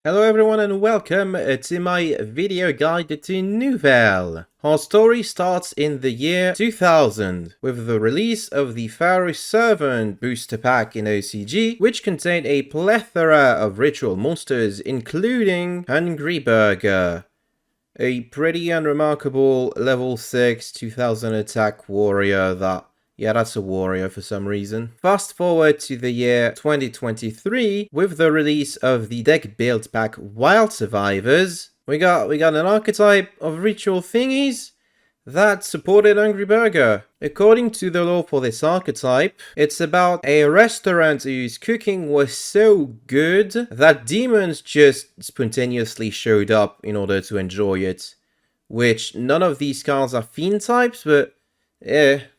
Hello everyone and welcome to my video guide to Nouvelles. Our story starts in the year 2000 with the release of the Pharaoh Servant booster pack in OCG, which contained a plethora of ritual monsters including Hungry Burger, a pretty unremarkable level 6 2000 attack warrior that's a warrior for some reason. Fast forward to the year 2023 with the release of the deck build pack Wild Survivors. We got an archetype of ritual thingies that supported Hungry Burger. According to the lore for this archetype, it's about a restaurant whose cooking was so good that demons just spontaneously showed up in order to enjoy it. Which none of these cards are fiend types, but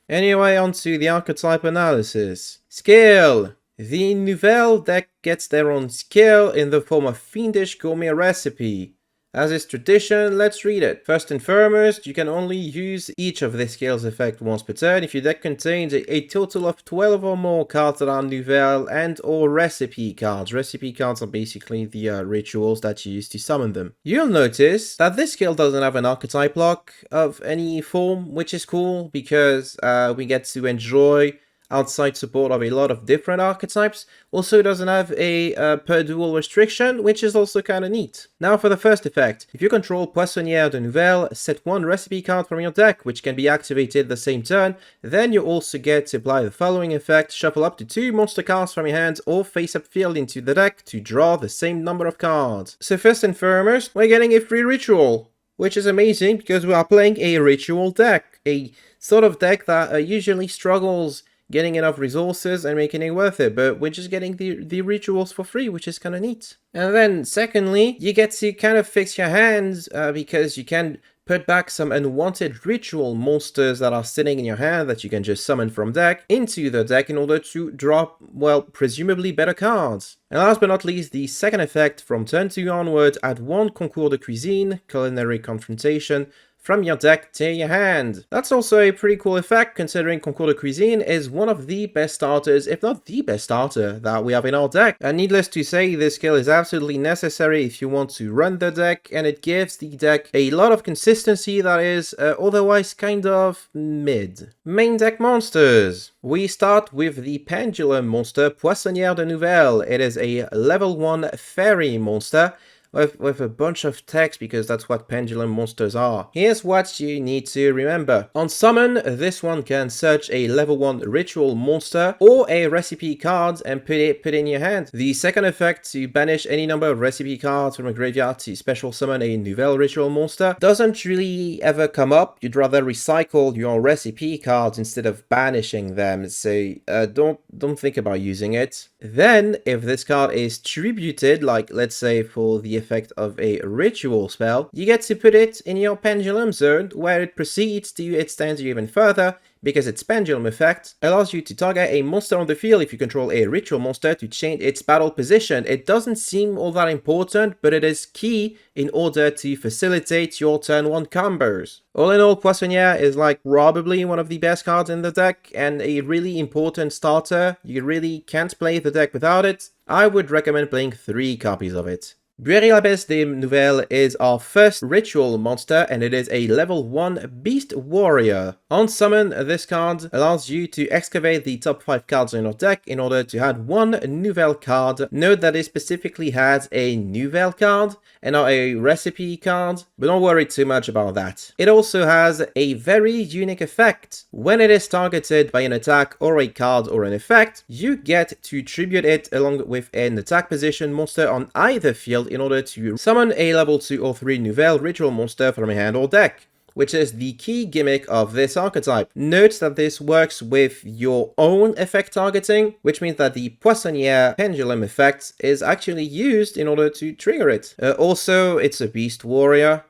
Anyway, on to the archetype analysis. Skill! The Nouvelle deck gets their own skill in the form of Fiendish Gourmet Recipe. As is tradition, let's read it. First and foremost, you can only use each of the skill's effect once per turn if your deck contains a total of 12 or more cards that are Nouvelle and or Recipe cards. Recipe cards are basically the rituals that you use to summon them. You'll notice that this skill doesn't have an archetype lock of any form, which is cool because we get to enjoy outside support of a lot of different archetypes. Also doesn't have a per duel restriction, which is also kind of neat. Now for the first effect. If you control Poissonnière de Nouvelles, set one recipe card from your deck, which can be activated the same turn. Then you also get to apply the following effect: shuffle up to 2 monster cards from your hand or face-up field into the deck to draw the same number of cards. So first and foremost, we're getting a free ritual, which is amazing because we are playing a ritual deck. A sort of deck that usually struggles getting enough resources and making it worth it, but we're just getting the rituals for free, which is kind of neat. And then secondly, you get to kind of fix your hands because you can put back some unwanted ritual monsters that are sitting in your hand that you can just summon from deck into the deck in order to drop, well, presumably better cards. And last but not least, the second effect: from turn 2 onward, add one Concours de Cuisine, Culinary Confrontation, from your deck to your hand. That's also a pretty cool effect, considering Concours de Cuisine is one of the best starters, if not the best starter, that we have in our deck. And needless to say, this skill is absolutely necessary if you want to run the deck, and it gives the deck a lot of consistency that is otherwise kind of mid. Main deck monsters. We start with the Pendulum monster, Poissonnière de Nouvelles. It is a level 1 fairy monster with a bunch of text because that's what pendulum monsters are. Here's what you need to remember. On summon, this one can search a level 1 ritual monster or a recipe card and put it in your hand. The second effect, to banish any number of recipe cards from a graveyard to special summon a Nouvelle ritual monster, doesn't really ever come up. You'd rather recycle your recipe cards instead of banishing them, so don't think about using it. Then, if this card is tributed, like let's say for the effect of a ritual spell, you get to put it in your pendulum zone, where it proceeds to extend you even further, because its pendulum effect allows you to target a monster on the field if you control a ritual monster to change its battle position. It doesn't seem all that important, but it is key in order to facilitate your turn 1 combos. All in all, Poissonnière is like probably one of the best cards in the deck and a really important starter. You really can't play the deck without it. I would recommend playing 3 copies of it. Buerie-l'Abbesse des Nouvelles is our first ritual monster, and it is a level 1 beast warrior. On summon, this card allows you to excavate the top 5 cards in your deck in order to add one Nouvelle card. Note that it specifically has a Nouvelle card and not a recipe card, but don't worry too much about that. It also has a very unique effect. When it is targeted by an attack or a card or an effect, you get to tribute it along with an attack position monster on either field in order to summon a level 2 or 3 Nouvelle ritual monster from your hand or deck, which is the key gimmick of this archetype. Note that this works with your own effect targeting, which means that the Poissonnière pendulum effect is actually used in order to trigger it. Also, it's a beast warrior.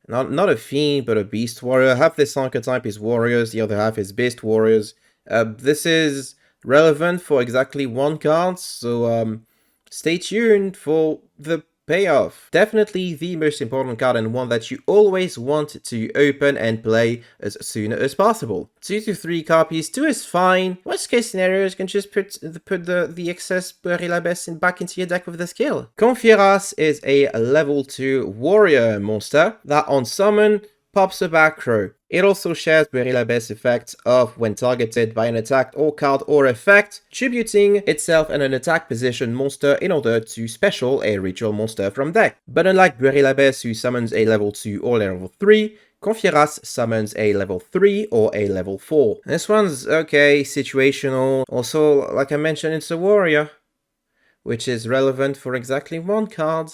Not a fiend, but a beast warrior. Half this archetype is warriors, the other half is beast warriors. This is relevant for exactly 1 card, so stay tuned for the payoff. Definitely the most important card and one that you always want to open and play as soon as possible. 2 to 3 copies, 2 is fine. Worst case scenario, you can just put the excess Bury-la-Baisse back into your deck with the skill. Confiras is a level 2 warrior monster that on summon pops a back row. It also shares Bury-la-Baisse effect of when targeted by an attack or card or effect, tributing itself in an attack position monster in order to special a ritual monster from deck. But unlike Bury-la-Baisse who summons a level 2 or level 3, Confiras summons a level 3 or a level 4. This one's okay, situational. Also, like I mentioned, it's a warrior, which is relevant for exactly one card.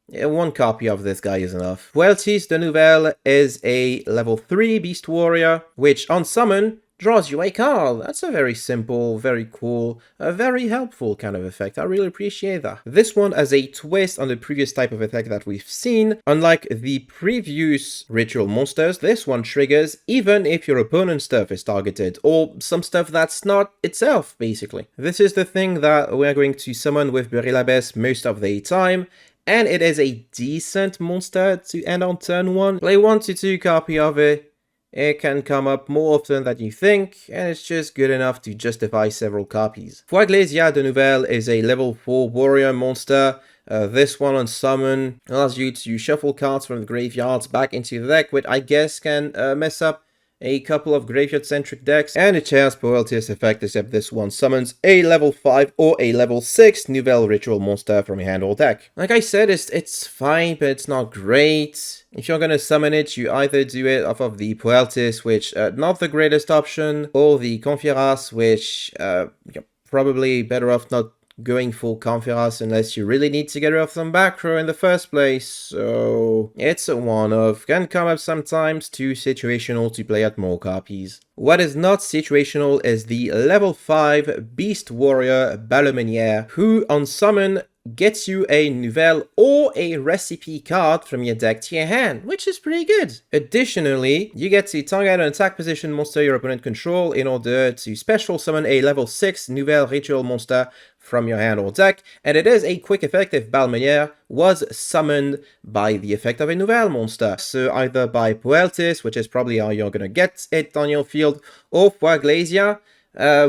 Yeah, 1 copy of this guy is enough. Vueltis de Nouvelles is a level 3 Beast Warrior, which on summon draws you a card. That's a very simple, very cool, very helpful kind of effect. I really appreciate that. This one has a twist on the previous type of effect that we've seen. Unlike the previous ritual monsters, this one triggers even if your opponent's stuff is targeted, or some stuff that's not itself, basically. This is the thing that we're going to summon with Bury-la-Baisse most of the time, and it is a decent monster to end on turn 1. Play 1 to 2 copy of it. It can come up more often than you think, and it's just good enough to justify several copies. Foiglesia de Nouvelles is a level 4 warrior monster. This one on summon allows you to shuffle cards from the graveyards back into the deck, which I guess can mess up a couple of graveyard-centric decks, and it shares Poeltius effect, except this one summons a level 5 or a level 6 Nouvelle ritual monster from your hand or deck. Like I said, it's fine, but it's not great. If you're gonna summon it, you either do it off of the Poeltis, which not the greatest option, or the Confiras, which you're probably better off not going full Confiras unless you really need to get rid of some back row in the first place, so it's a one-off. Can come up sometimes, too situational to play at more copies. What is not situational is the level 5 Beast Warrior Balomeniere, who on summon gets you a Nouvelle or a recipe card from your deck to your hand, which is pretty good. Additionally, you get to target an attack position monster your opponent control in order to special summon a level 6 Nouvelle ritual monster from your hand or deck, and it is a quick effect if Balomeniere was summoned by the effect of a Nouvelle monster. So either by Poeltis, which is probably how you're gonna get it on your field, or Foiglesia,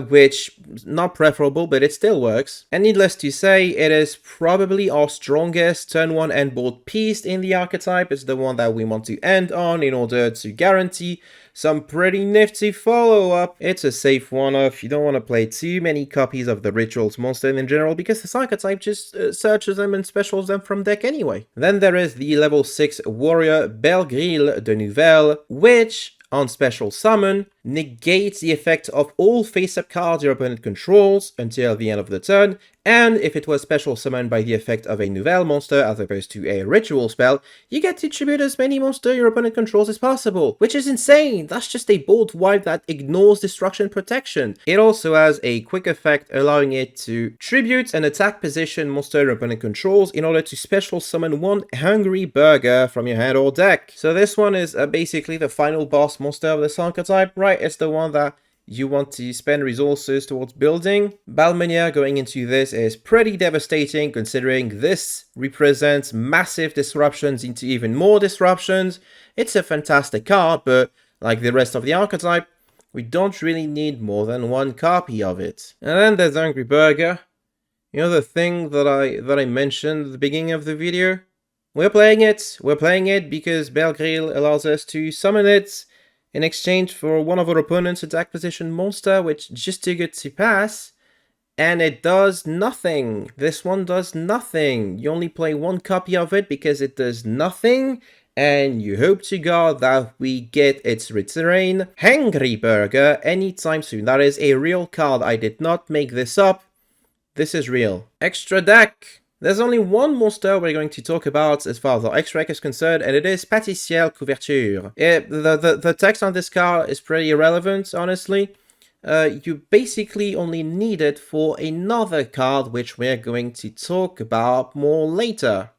which not preferable, but it still works. And needless to say, it is probably our strongest turn 1 end board piece in the archetype. It's the one that we want to end on in order to guarantee some pretty nifty follow-up. It's a safe one-off. You don't want to play too many copies of the Rituals monster in general, because this archetype just searches them and specials them from deck anyway. Then there is the level 6 Warrior Belgrille de Nouvelles, which on special summon, negates the effect of all face-up cards your opponent controls until the end of the turn, and if it was special summoned by the effect of a Nouvelle monster as opposed to a ritual spell, you get to tribute as many monsters your opponent controls as possible, which is insane. That's just a bold wipe that ignores destruction protection. It also has a quick effect allowing it to tribute an attack position monster your opponent controls in order to special summon one Hungry Burger from your hand or deck. So this one is basically the final boss monster of this archetype, right? It's the one that you want to spend resources towards building. Balomeniere going into this is pretty devastating, considering this represents massive disruptions into even more disruptions. It's a fantastic card, but like the rest of the archetype, we don't really need more than one copy of it. And then there's Hungry Burger. You know, the thing that I mentioned at the beginning of the video? We're playing it. We're playing it because Belgrille allows us to summon it in exchange for one of our opponent's attack position monster, which is just too good to pass, and it does nothing. This one does nothing. You only play one copy of it because it does nothing, and you hope to God that we get its return, Hungry Burger, anytime soon. That is a real card. I did not make this up. This is real. Extra deck. There's only one monster we're going to talk about as far as our extra deck is concerned, and it is Pâtissière Couverture. The text on this card is pretty irrelevant, honestly. You basically only need it for another card, which we're going to talk about more later.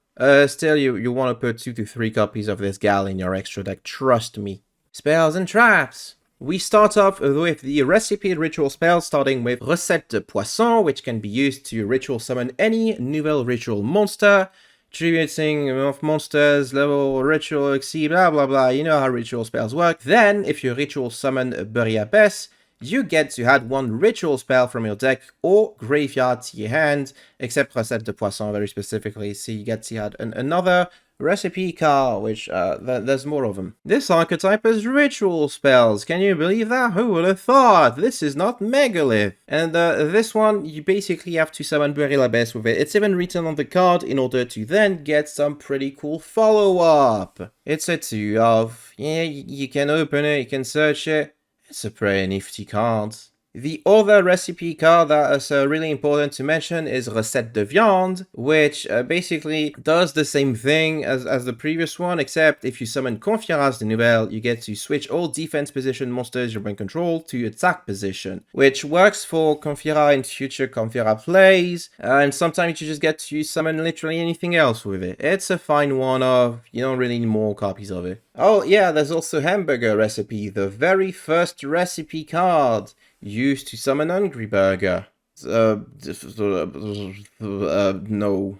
Still, you want to put 2 to 3 copies of this gal in your extra deck, trust me. Spells and traps. We start off with the recipe ritual spell, starting with Recette de Poisson, which can be used to ritual summon any Nouvelle ritual monster. tributing of monsters, level, ritual, exceed, blah blah blah. You know how ritual spells work. Then, if you ritual summon a Bury Abyss, you get to add one ritual spell from your deck or graveyard to your hand, except Recette de Poisson very specifically, so you get to add another recipe card, which there's more of them. This archetype is ritual spells. Can you believe that? Who would have thought? This is not Megalith. And this one, you basically have to summon Bury Abyss with it. It's even written on the card in order to then get some pretty cool follow-up. It's a 2 of, yeah, you can open it, you can search it. It's a pretty nifty card. The other recipe card that is really important to mention is Recette de Viande, which basically does the same thing as the previous one, except if you summon Confiras de Nouvelles, you get to switch all defense position monsters you bring control to attack position, which works for Confira in future Confira plays, and sometimes you just get to summon literally anything else with it. It's a fine one-off, you don't really need more copies of it. Oh yeah, there's also Hamburger Recipe, the very first recipe card used to summon Hungry Burger. No.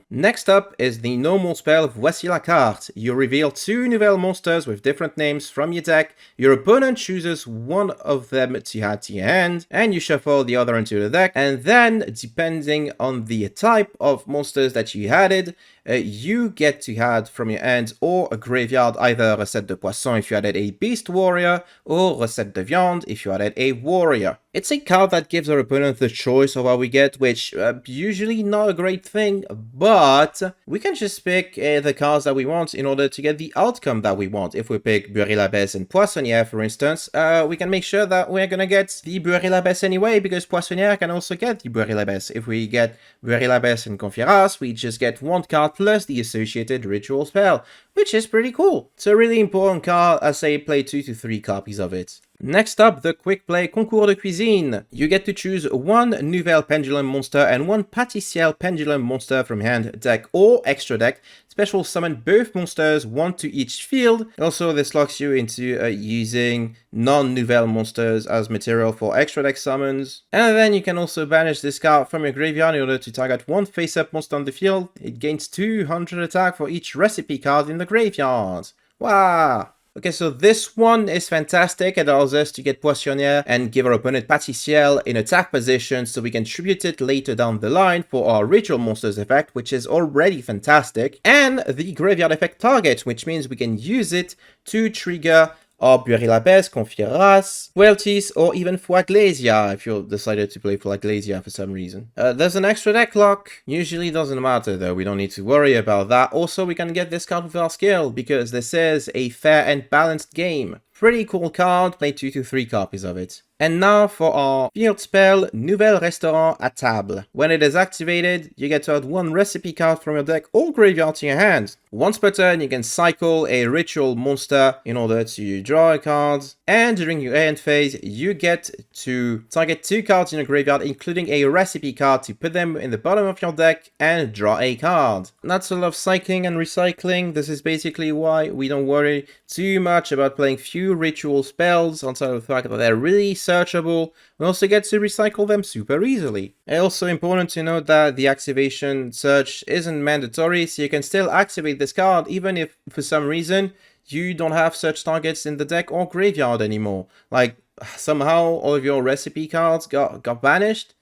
Next up is the normal spell Voici la carte. You reveal 2 Nouvelles monsters with different names from your deck. Your opponent chooses one of them to add to your hand, and you shuffle the other into the deck. And then, depending on the type of monsters that you added, you get to add from your hand or a graveyard either Recette de Poisson if you added a Beast Warrior, or Recette de Viande if you added a Warrior. It's a card that gives our opponent the choice of what we get, which usually not a great thing, but we can just pick the cards that we want in order to get the outcome that we want. If we pick Bury Abyss and Poissonnière, for instance, we can make sure that we're gonna get the Bury Abyss anyway, because Poissonnière can also get the Bury Abyss. If we get Bury Abyss and Confiras, we just get one card plus the associated ritual spell, which is pretty cool. It's a really important card. I say play 2 to 3 copies of it. Next up, the quick play Concours de Cuisine. You get to choose one Nouvelle Pendulum monster and one Pâtissière Pendulum monster from hand, deck, or extra deck. Special summon both monsters, one to each field. Also, this locks you into using non-Nouvelle monsters as material for extra deck summons. And then you can also banish this card from your graveyard in order to target one face-up monster on the field. It gains 200 attack for each recipe card in the graveyard. Wow! Okay, so this one is fantastic. It allows us to get Poissonnière and give our opponent Pâtissière in attack position so we can tribute it later down the line for our ritual monsters effect, which is already fantastic. And the graveyard effect target, which means we can use it to trigger or Bury Abyss, Confiras, Weltis, or even Foiglesia if you decided to play Foiglesia for some reason. There's an extra deck lock. Usually doesn't matter though, we don't need to worry about that. Also, we can get this card with our skill because this is a fair and balanced game. Pretty cool card, play 2 to 3 copies of it. And now for our field spell, Nouvelle Restaurant à Table. When it is activated, you get to add one recipe card from your deck or graveyard to your hand. Once per turn, you can cycle a ritual monster in order to draw a card. And during your end phase, you get to target 2 cards in your graveyard, including a recipe card, to put them in the bottom of your deck and draw a card. That's a lot of cycling and recycling. This is basically why we don't worry too much about playing few ritual spells, outside of the fact that they're really searchable. We also get to recycle them super easily. It's also important to note that the activation search isn't mandatory, so you can still activate this card even if for some reason you don't have such targets in the deck or graveyard anymore. Like somehow all of your recipe cards got banished.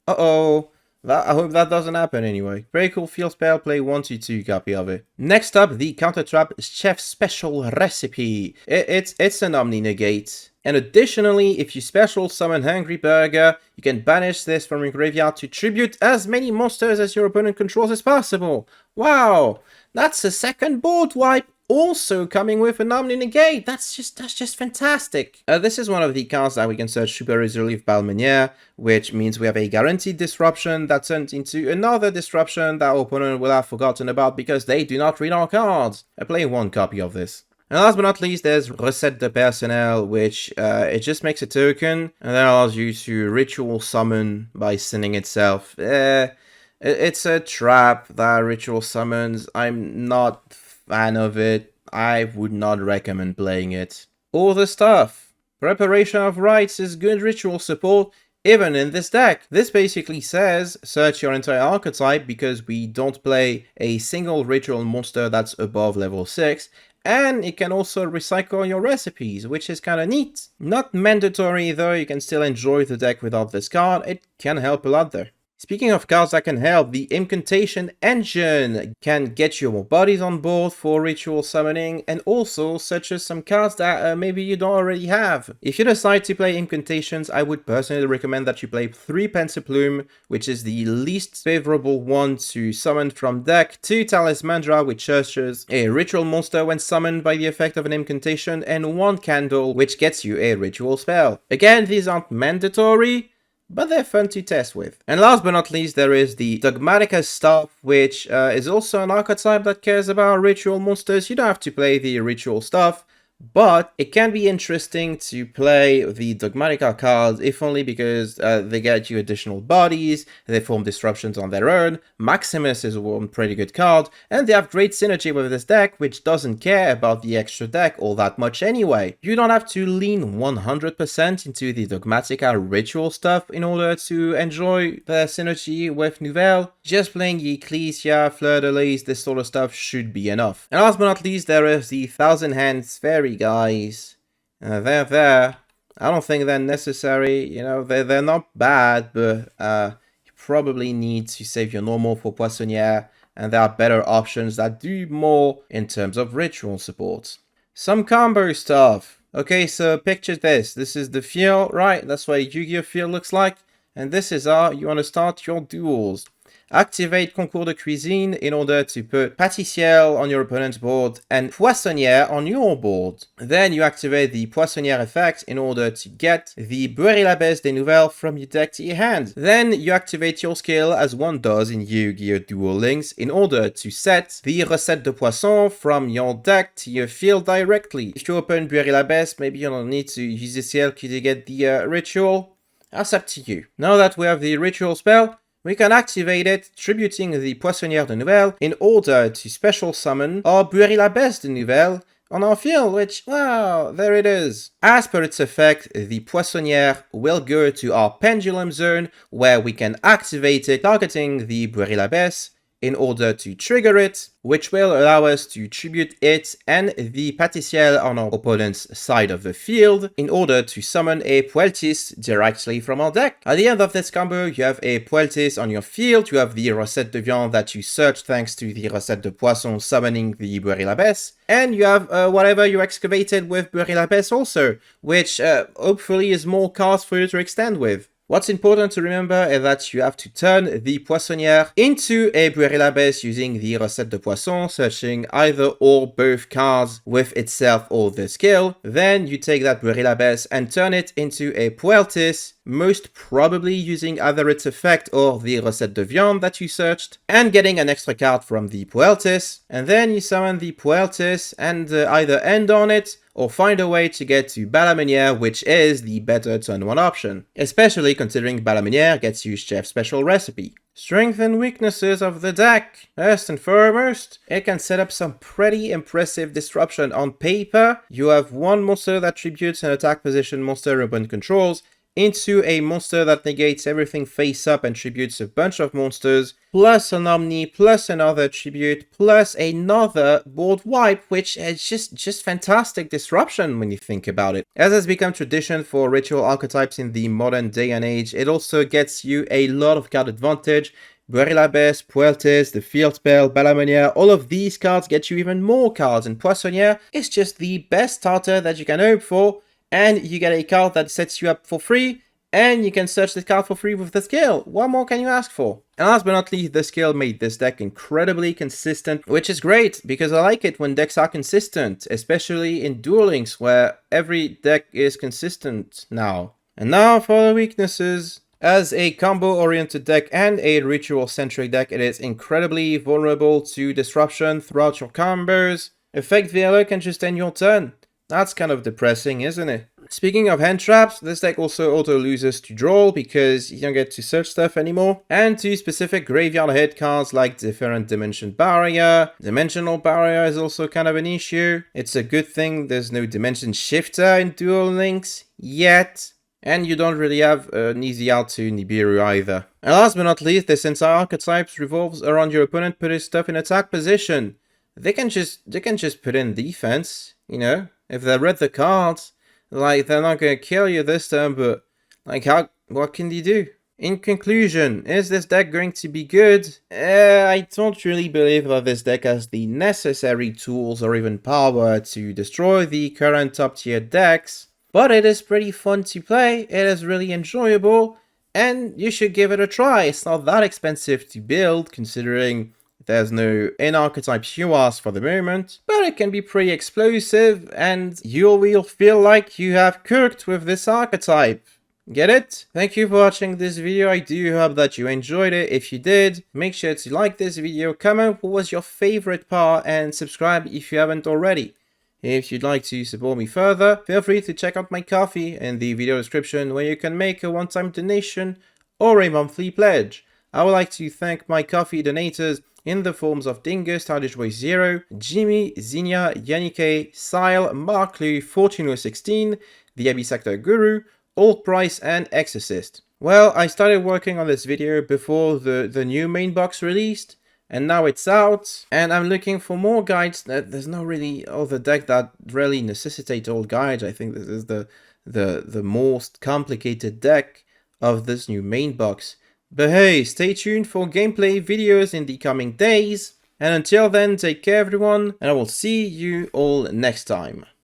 Uh-oh. I hope that doesn't happen anyway. Very cool field spell, play 1 to 2 copy of it. Next up, the Counter Trap Chef Special Recipe. It's an Omni Negate. And additionally, if you special summon Hungry Burger, you can banish this from your graveyard to tribute as many monsters as your opponent controls as possible. Wow! That's a second board wipe! Also coming with an Omni Negate. That's just fantastic. This is one of the cards that we can search super easily with Balmeniere, which means we have a guaranteed disruption that turns into another disruption that our opponent will have forgotten about because they do not read our cards. I play 1 copy of this. And last but not least, there's Recette de Personnel, which it just makes a token and that allows you to ritual summon by sending itself. It's a trap that ritual summons. I'm not fan of it. I would not recommend playing it. All the stuff. Preparation of rites is good ritual support. even in this deck. This basically says search your entire archetype because we don't play a single ritual monster that's above level 6, and it can also recycle your recipes, which is kinda neat. Not mandatory though, you can still enjoy the deck without this card, it can help a lot though. Speaking of cards that can help, the Incantation Engine can get you more bodies on board for ritual summoning, and also such as some cards that maybe you don't already have. If you decide to play Incantations, I would personally recommend that you play 3 Pensaplume, which is the least favorable one to summon from deck, 2 Talismandra, which searches a ritual monster when summoned by the effect of an incantation, and 1 Candle, which gets you a ritual spell. Again, these aren't mandatory, but they're fun to test with. And last but not least, there is the Dogmatica Staff, which is also an archetype that cares about ritual monsters. You don't have to play the ritual stuff, but it can be interesting to play the Dogmatica cards, if only because they get you additional bodies, they form disruptions on their own, Maximus is one pretty good card, and they have great synergy with this deck, which doesn't care about the extra deck all that much anyway. You don't have to lean 100% into the Dogmatica ritual stuff in order to enjoy the synergy with Nouvelles. Just playing Ecclesia, Fleur de Lis, this sort of stuff should be enough. And last but not least, there is the Thousand Hands Fairy guys. They're there. I don't think they're necessary. You know, they're not bad, but you probably need to save your normal for Poissonnière, and there are better options that do more in terms of ritual support. Some combo stuff. Okay, so picture this. This is the field, right? That's what a Yu-Gi-Oh field looks like. And this is how you want to start your duels. Activate Concours de Cuisine in order to put Pâtissière on your opponent's board and Poissonnière on your board. Then you activate the Poissonnière effect in order to get the Beurre et l'Abeille des Nouvelles from your deck to your hand. Then you activate your skill as one does in Yu-Gi-Oh! Duel Links in order to set the Recette de Poisson from your deck to your field directly. If you open Beurre et l'Abeille, maybe you don't need to use the skill to get the ritual. That's up to you. Now that we have the ritual spell, we can activate it, tributing the Poissonnière de Nouvelles in order to special summon our Beurre et l'Abeille de Nouvelles on our field, which, wow, there it is. As per its effect, the Poissonnière will go to our Pendulum Zone, where we can activate it, targeting the Beurre et l'Abeille in order to trigger it, which will allow us to tribute it and the Pâtissière on our opponent's side of the field in order to summon a Poeltis directly from our deck. At the end of this combo, you have a Poeltis on your field, you have the Recette de Viande that you search thanks to the Recette de Poisson summoning the Beurre et l'Abeille, and you have whatever you excavated with Beurre et l'Abeille also, which hopefully is more cards for you to extend with. What's important to remember is that you have to turn the Poissonnière into a Beurre et l'Abeille using the Recette de Poisson, searching either or both cards with itself or the skill. Then you take that Beurre et l'Abeille and turn it into a Poeltis, most probably using either its effect or the Recette de Viande that you searched, and getting an extra card from the Poeltis. And then you summon the Poeltis and either end on it, or find a way to get to Balamenière, which is the better turn 1 option, especially considering Balamenière gets you Chef's Special Recipe. Strengths and weaknesses of the deck. First and foremost, it can set up some pretty impressive disruption. On paper, you have one monster that tributes an attack position monster opponent controls into a monster that negates everything face up and tributes a bunch of monsters, plus an Omni, plus another tribute, plus another board wipe, which is just fantastic disruption when you think about it. As has become tradition for ritual archetypes in the modern day and age, it also gets you a lot of card advantage. Beurre et l'Abeille, Poeltis, the Field Spell, Balamenière, all of these cards get you even more cards, and Poissonnière is just the best starter that you can hope for. And you get a card that sets you up for free, and you can search the card for free with the skill. What more can you ask for? And last but not least, the skill made this deck incredibly consistent, which is great, because I like it when decks are consistent, especially in Duel Links, where every deck is consistent now. And now for the weaknesses. As a combo-oriented deck and a ritual-centric deck, it is incredibly vulnerable to disruption throughout your combos. Effect Veiler can just end your turn. That's kind of depressing, isn't it? Speaking of hand traps, this deck also auto loses to draw because you don't get to search stuff anymore, and to specific graveyard hit cards like Different Dimension Barrier. Dimensional Barrier is also kind of an issue. It's a good thing there's no Dimension Shifter in Duel Links yet. And you don't really have an easy out to Nibiru either. And last but not least, this entire archetype revolves around your opponent putting stuff in attack position. They can just put in defense, you know? If they read the cards, like, they're not gonna kill you this turn, but like, what can they do? In conclusion, is this deck going to be good? I don't really believe that this deck has the necessary tools or even power to destroy the current top tier decks, but it is pretty fun to play, it is really enjoyable, and you should give it a try. It's not that expensive to build, considering there's no in-archetype Shuas for the moment, but it can be pretty explosive, and you will feel like you have cooked with this archetype. Get it? Thank you for watching this video. I do hope that you enjoyed it. If you did, make sure to like this video, comment what was your favorite part, and subscribe if you haven't already. If you'd like to support me further, feel free to check out my Ko-fi in the video description, where you can make a one-time donation or a monthly pledge. I would like to thank my Ko-fi donators in the forms of Dingus, Zero, Jimmy, Zinnia, Yannick, Sile, Mark Lu, 14016, the Abbey Sector Guru, Old Price, and Exorcist. Well, I started working on this video before the new main box released, and now it's out, and I'm looking for more guides. There's not really other deck that really necessitate all guides. I think this is the most complicated deck of this new main box. But hey, stay tuned for gameplay videos in the coming days, and until then, take care everyone, and I will see you all next time.